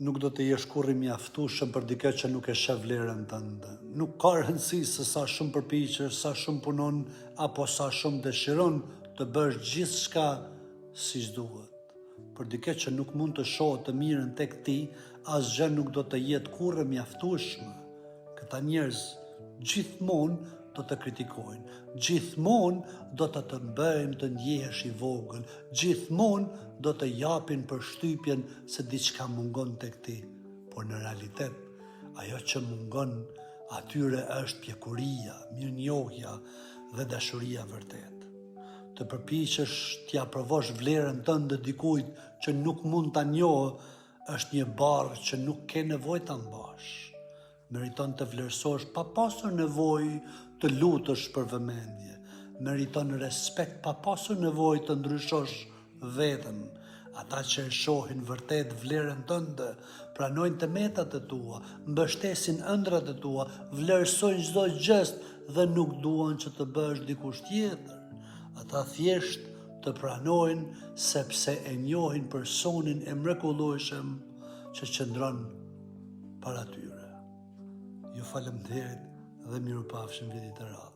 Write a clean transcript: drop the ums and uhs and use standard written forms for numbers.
nuk do të jesh kurrë i mjaftueshëm për dikë që nuk e sheh vlerën tënde. Nuk ka rëndësi se sa shumë përpiqesh, sa shumë punon apo sa shumë dëshiron të bësh gjithçka siç duhet. Për dikë që nuk mund të shohë të mirën tek ti, asgjë nuk do të jetë kurrë e mjaftueshme. Këta njerëz gjithmonë do të kritikojnë, gjithmonë do të të bëjnë të ndjehesh i vogël, gjithmonë do të japin përshtypjen se diçka mungon tek ti, por në realitet ajo që mungon atyre është pjekuria, mirënjohja dhe dashuria vërtet. Të përpiqesh t'ja provosh vlerën tënde dikujt që nuk mund ta njohë është një barë që nuk ke nevojë ta mbash. Meriton të vlerësosh pa pasur nevojë të lutësh për vëmendje. Meriton respekt pa pasur nevojë të ndryshosh veten. Ata që e shohin vërtet vlerën tënde, pranojnë tëmetat e tua, mbështesin ëndrat e tua, vlerësojnë çdo gjest dhe nuk duan që të bësh dikush tjetër. Ata thjesht të pranojnë sepse e njohin personin e mrekullueshëm që qëndron para tyre. Ju falemnderit dhe mirupafshim viti të radhës.